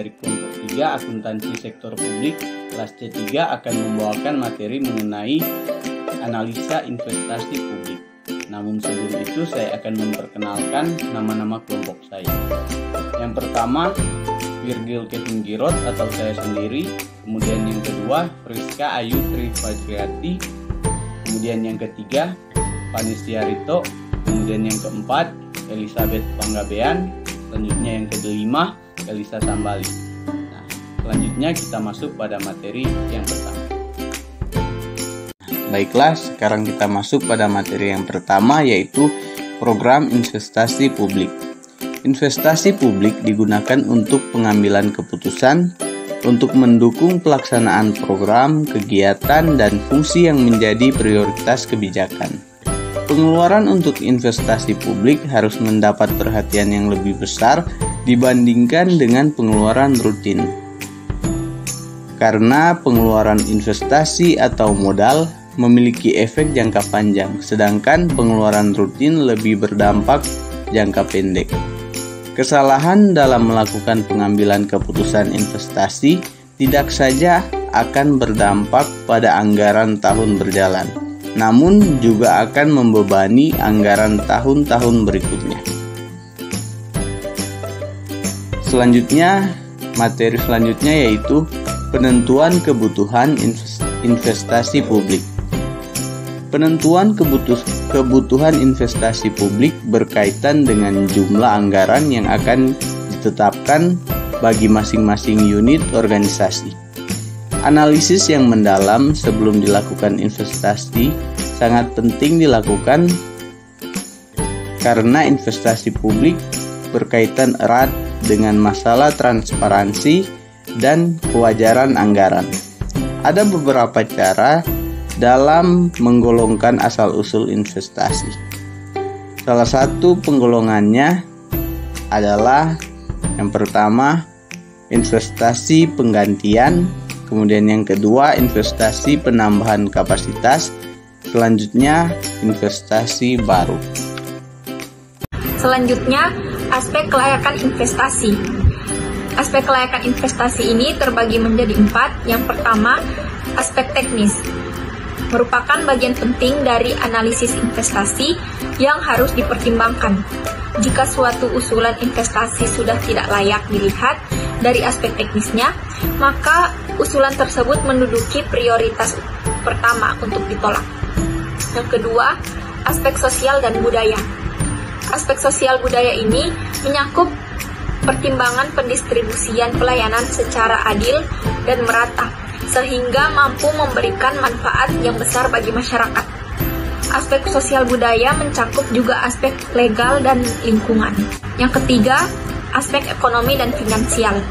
dari kelompok 3 akuntansi sektor publik, kelas C3 akan membawakan materi mengenai analisa investasi publik. Namun sebelum itu saya akan memperkenalkan nama-nama kelompok saya. Yang pertama, Virgil Kevin Girot atau saya sendiri. Kemudian yang kedua, Friska Ayu Trifajriati. Kemudian yang ketiga, Vanessa Rito. Kemudian yang keempat, Elizabeth Panggabean. Selanjutnya yang kelima, Elisa Sambali. Nah, selanjutnya kita masuk pada materi yang pertama. Baiklah, sekarang kita masuk pada materi yang pertama, yaitu program investasi publik. Investasi publik digunakan untuk pengambilan keputusan untuk mendukung pelaksanaan program, kegiatan, dan fungsi yang menjadi prioritas kebijakan. Pengeluaran untuk investasi publik harus mendapat perhatian yang lebih besar dibandingkan dengan pengeluaran rutin. Karena pengeluaran investasi atau modal memiliki efek jangka panjang, sedangkan pengeluaran rutin lebih berdampak jangka pendek. Kesalahan dalam melakukan pengambilan keputusan investasi tidak saja akan berdampak pada anggaran tahun berjalan, namun juga akan membebani anggaran tahun-tahun berikutnya. Materi selanjutnya yaitu penentuan kebutuhan investasi publik. Penentuan kebutuhan investasi publik berkaitan dengan jumlah anggaran yang akan ditetapkan bagi masing-masing unit organisasi. Analisis yang mendalam sebelum dilakukan investasi sangat penting dilakukan karena investasi publik berkaitan erat dengan masalah transparansi dan kewajaran anggaran. Ada beberapa cara dalam menggolongkan asal-usul investasi. Salah satu penggolongannya adalah yang pertama, investasi penggantian, kemudian yang kedua, investasi penambahan kapasitas, selanjutnya investasi baru. Selanjutnya, aspek kelayakan investasi. Aspek kelayakan investasi ini terbagi menjadi 4. Yang pertama, aspek teknis. Merupakan bagian penting dari analisis investasi yang harus dipertimbangkan. Jika suatu usulan investasi sudah tidak layak dilihat dari aspek teknisnya, maka usulan tersebut menduduki prioritas pertama untuk ditolak. Yang kedua, aspek sosial dan budaya. Aspek sosial budaya ini menyangkut pertimbangan pendistribusian pelayanan secara adil dan merata, sehingga mampu memberikan manfaat yang besar bagi masyarakat. Aspek sosial budaya mencakup juga aspek legal dan lingkungan. Yang ketiga, aspek ekonomi dan finansial.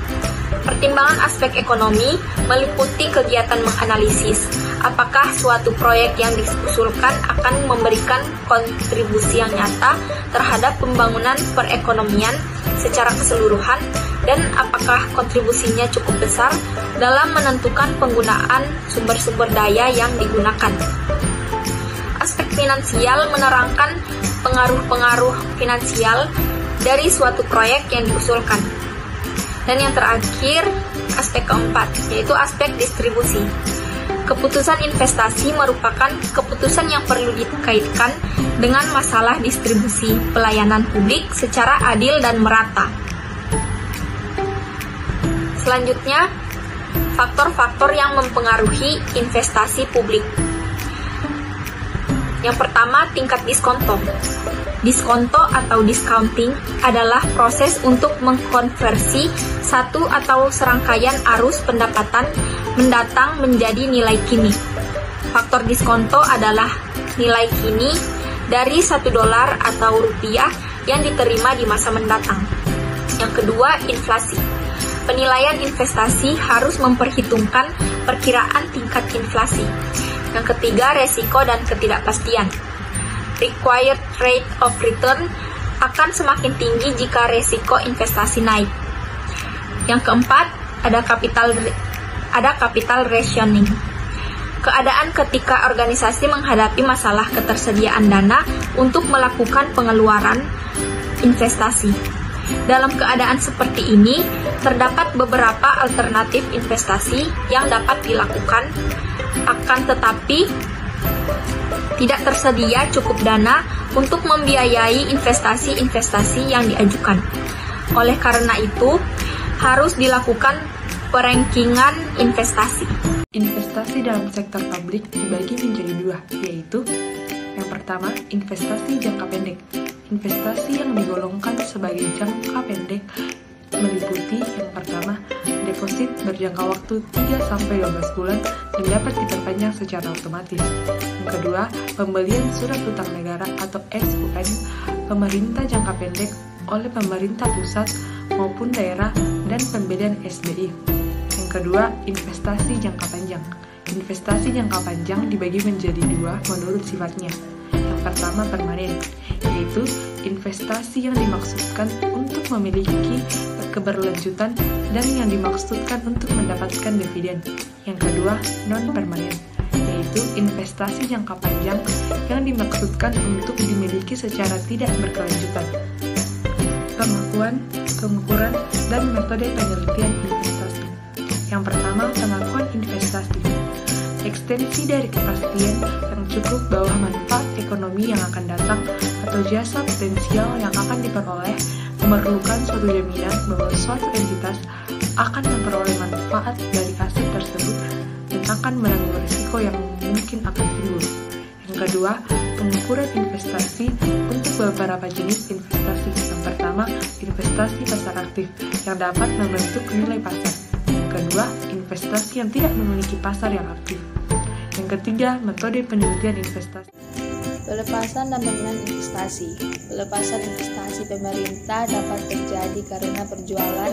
Pertimbangan aspek ekonomi meliputi kegiatan menganalisis apakah suatu proyek yang diusulkan akan memberikan kontribusi yang nyata terhadap pembangunan perekonomian secara keseluruhan dan apakah kontribusinya cukup besar dalam menentukan penggunaan sumber-sumber daya yang digunakan. Aspek finansial menerangkan pengaruh-pengaruh finansial dari suatu proyek yang diusulkan. Dan yang terakhir, aspek keempat, yaitu aspek distribusi. Keputusan investasi merupakan keputusan yang perlu dikaitkan dengan masalah distribusi pelayanan publik secara adil dan merata. Selanjutnya, faktor-faktor yang mempengaruhi investasi publik. Yang pertama, tingkat diskonto. Diskonto atau discounting adalah proses untuk mengkonversi satu atau serangkaian arus pendapatan mendatang menjadi nilai kini. Faktor diskonto adalah nilai kini dari $1 atau rupiah yang diterima di masa mendatang. Yang kedua, inflasi. Penilaian investasi harus memperhitungkan perkiraan tingkat inflasi. Yang ketiga, resiko dan ketidakpastian. Required rate of return akan semakin tinggi jika resiko investasi naik. Yang keempat, ada capital rationing. Keadaan ketika organisasi menghadapi masalah ketersediaan dana untuk melakukan pengeluaran investasi. Dalam keadaan seperti ini, terdapat beberapa alternatif investasi yang dapat dilakukan, akan tetapi tidak tersedia cukup dana untuk membiayai investasi-investasi yang diajukan. Oleh karena itu, harus dilakukan perankingan investasi. Investasi dalam sektor publik dibagi menjadi dua, yaitu yang pertama, investasi jangka pendek. Investasi yang digolongkan sebagai jangka pendek meliputi yang pertama, deposit berjangka waktu 3-12 bulan dan dapat diperpanjang secara otomatis. Yang kedua, pembelian surat utang negara atau SUN pemerintah jangka pendek oleh pemerintah pusat maupun daerah dan pembelian SBI. Yang kedua, investasi jangka panjang. Investasi jangka panjang dibagi menjadi dua menurut sifatnya. Yang pertama, permanen, yaitu investasi yang dimaksudkan untuk memiliki keberlanjutan dan yang dimaksudkan untuk mendapatkan dividen. Yang kedua, non-permanen, yaitu investasi jangka panjang yang dimaksudkan untuk dimiliki secara tidak berkelanjutan. Pengukuran, dan metode penelitian investasi. Yang pertama, pengakuan investasi. Ekstensi dari kepastian yang cukup bahwa manfaat ekonomi yang akan datang atau jasa potensial yang akan diperoleh memerlukan suatu jaminan bahwa suatu entitas akan memperoleh manfaat dari aset tersebut dan akan menanggung risiko yang mungkin akan timbul. Yang kedua, pengukuran investasi untuk beberapa jenis investasi. Yang pertama, investasi pasar aktif yang dapat membentuk nilai pasar. Yang kedua, investasi yang tidak memiliki pasar yang aktif. Yang ketiga, metode penelitian investasi. Pelepasan dan pembelian investasi. Pelepasan investasi pemerintah dapat terjadi karena perjualan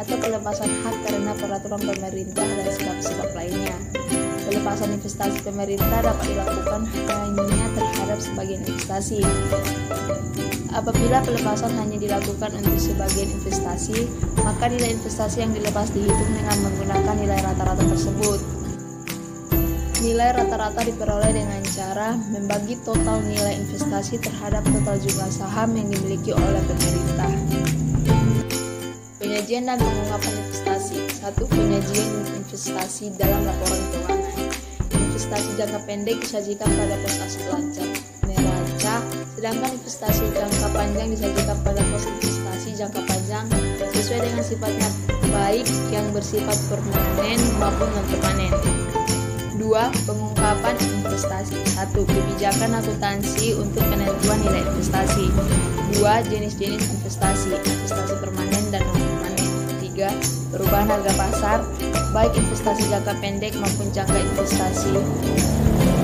atau pelepasan hak karena peraturan pemerintah dan sebab-sebab lainnya. Pelepasan investasi pemerintah dapat dilakukan hanya terhadap sebagian investasi. Apabila pelepasan hanya dilakukan untuk sebagian investasi, maka nilai investasi yang dilepas dihitung dengan menggunakan nilai rata-rata tersebut. Nilai rata-rata diperoleh dengan cara membagi total nilai investasi terhadap total jumlah saham yang dimiliki oleh pemerintah. Penyajian dan pengungkapan investasi. 1. Penyajian investasi dalam laporan keuangan. Investasi jangka pendek disajikan pada pos aset lancar neraca, sedangkan investasi jangka panjang disajikan pada pos investasi jangka panjang sesuai dengan sifatnya, baik yang bersifat permanen maupun non-permanen. 2. Pengungkapan investasi. 1. Kebijakan akuntansi untuk penentuan nilai investasi. 2. Jenis-jenis investasi, investasi permanen dan non-permanen. 3. Perubahan harga pasar, baik investasi jangka pendek maupun investasi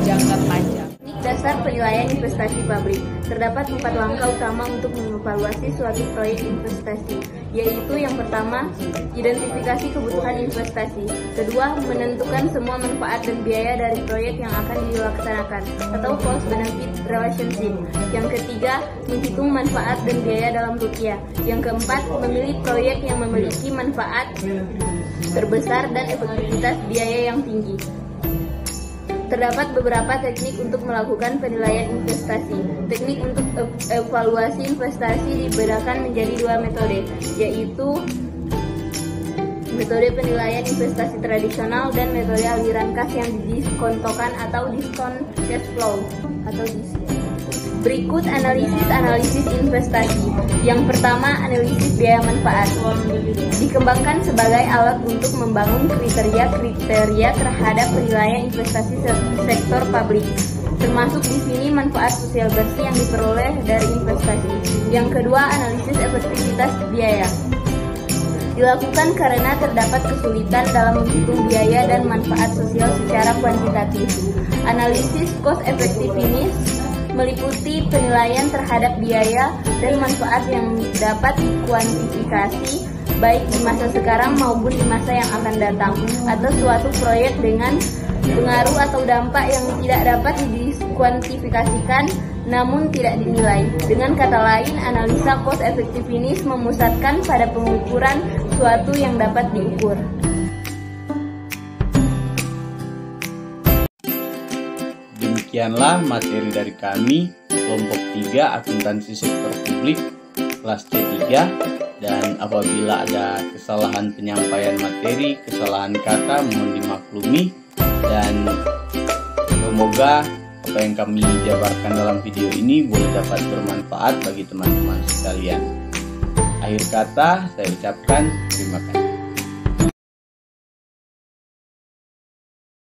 jangka panjang. Dasar penilaian investasi publik. Terdapat 4 langkah utama untuk mengevaluasi suatu proyek investasi, yaitu yang pertama, identifikasi kebutuhan investasi. Kedua, menentukan semua manfaat dan biaya dari proyek yang akan dilaksanakan, atau cost benefit relationship. Yang ketiga, menghitung manfaat dan biaya dalam rupiah. Yang keempat, memilih proyek yang memiliki manfaat terbesar dan efektivitas biaya yang tinggi. Terdapat beberapa teknik untuk melakukan penilaian investasi. Teknik untuk evaluasi investasi dibedakan menjadi 2 metode, yaitu metode penilaian investasi tradisional dan metode aliran kas yang didiskontokan atau discount cash flow atau DCF. Berikut analisis investasi. Yang pertama, analisis biaya manfaat. Dikembangkan sebagai alat untuk membangun kriteria terhadap penilaian investasi sektor publik. Termasuk di sini manfaat sosial bersih yang diperoleh dari investasi. Yang kedua, analisis efektivitas biaya. Dilakukan karena terdapat kesulitan dalam menghitung biaya dan manfaat sosial secara kuantitatif. Analisis cost effectiveness meliputi penilaian terhadap biaya dan manfaat yang dapat dikuantifikasi baik di masa sekarang maupun di masa yang akan datang, atau suatu proyek dengan pengaruh atau dampak yang tidak dapat dikuantifikasikan namun tidak dinilai. Dengan kata lain, analisa cost effectiveness memusatkan pada pengukuran suatu yang dapat diukur. Demikianlah materi dari kami, kelompok 3 akuntansi sektor publik, kelas C3, dan apabila ada kesalahan penyampaian materi, kesalahan kata mohon dimaklumi, dan semoga apa yang kami jabarkan dalam video ini boleh dapat bermanfaat bagi teman-teman sekalian. Akhir kata saya ucapkan terima kasih.